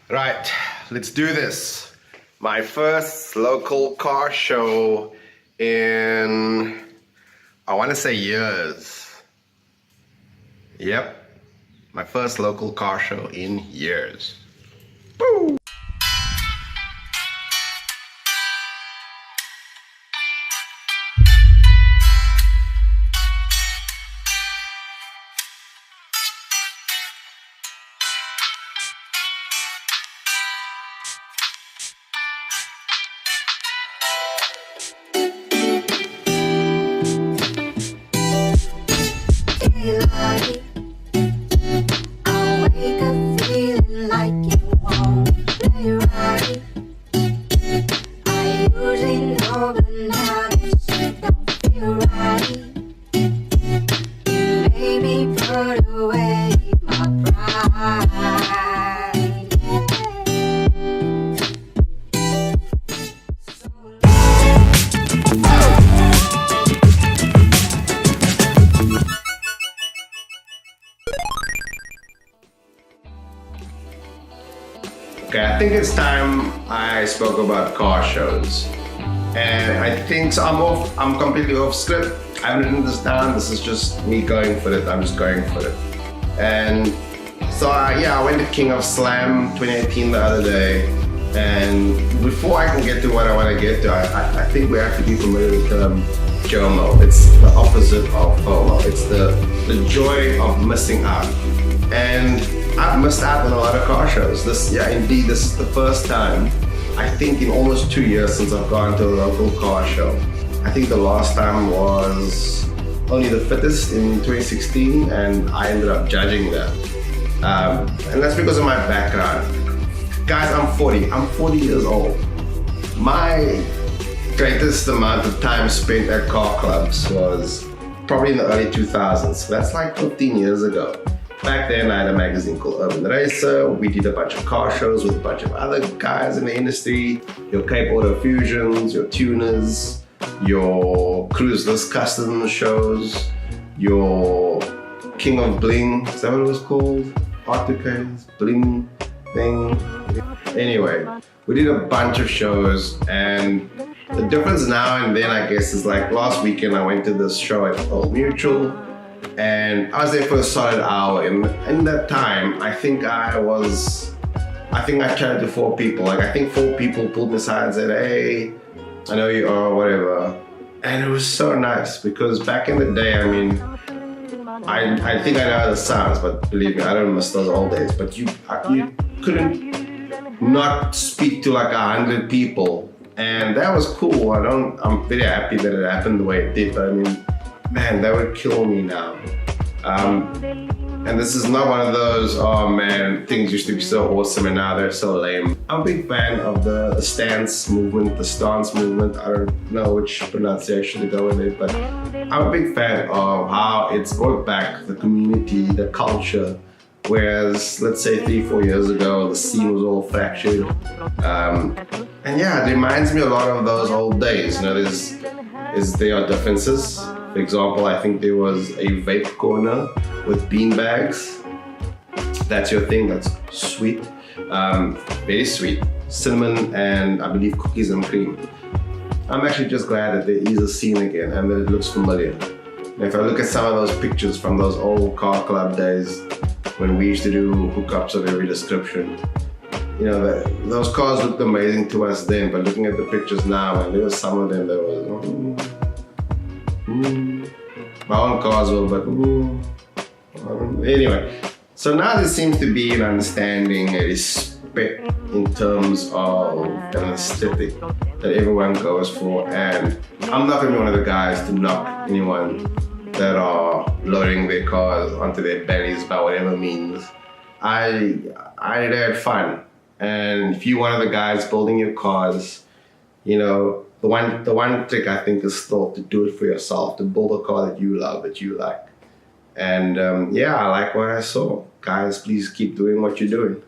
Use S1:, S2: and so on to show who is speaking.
S1: Right, let's do this. My first local car show in, I want to say years. Yep, my first local car show in years. Woo!
S2: I wake up feeling like it won't play right. I usually know, but now this shit don't feel right. You made me put away my pride.
S1: Okay, I think it's time I spoke about car shows. And I think, so I'm completely off script. I haven't written this down, this is just me going for it, I'm just going for it. And so I went to King of Slam 2018 the other day. And before I can get to what I want to get to, I think we have to be familiar with the term JOMO. It's the opposite of FOMO. It's the joy of missing out. And I've missed out on a lot of car shows. This is the first time, I think, in almost 2 years since I've gone to a local car show. I think the last time was Only the Fittest in 2016, and I ended up judging that. And that's because of my background. Guys, I'm 40. I'm 40 years old. My greatest amount of time spent at car clubs was probably in the early 2000s. That's like 15 years ago. Back then, I had a magazine called Urban Racer. We did a bunch of car shows with a bunch of other guys in the industry. Your Cape Auto Fusions, your Tuners, your Cruiseless Custom shows, your King of Bling. Is that what it was called? Articades, Bling thing. Anyway, we did a bunch of shows, and the difference now and then, I guess, is like last weekend I went to this show at Old Mutual. And I was there for a solid hour, and in that time, I think I chatted to 4 people. Like, I think 4 people pulled me aside and said, "Hey, I know you are, whatever." And it was so nice, because back in the day, I mean, I think I know how this sounds, but believe me, I don't miss those old days. But you couldn't not speak to like 100 people, and that was cool. I'm very happy that it happened the way it did, but I mean, man, that would kill me now. And this is not one of those, oh man, things used to be so awesome and now they're so lame. I'm a big fan of the stance movement, the stance movement. I don't know which pronunciation to go with it, but I'm a big fan of how it's brought back the community, the culture. Whereas, let's say 3-4 years ago, the scene was all fractured. And yeah, it reminds me a lot of those old days. You know, there are differences. For example, I think there was a vape corner with bean bags. That's your thing, that's sweet. Very sweet. Cinnamon and I believe cookies and cream. I'm actually just glad that there is a scene again and that it looks familiar. And if I look at some of those pictures from those old car club days when we used to do hookups of every description, you know, those cars looked amazing to us then, but looking at the pictures now, and there were some of them that was, my own cars will, but anyway. So now there seems to be an understanding, a respect in terms of an aesthetic that everyone goes for, and I'm not gonna be one of the guys to knock anyone that are loading their cars onto their bellies by whatever means. I had fun, and if you're one of the guys building your cars, you know, the one trick I think is still to do it for yourself, to build a car that you love, that you like. And yeah, I like what I saw. Guys, please keep doing what you're doing.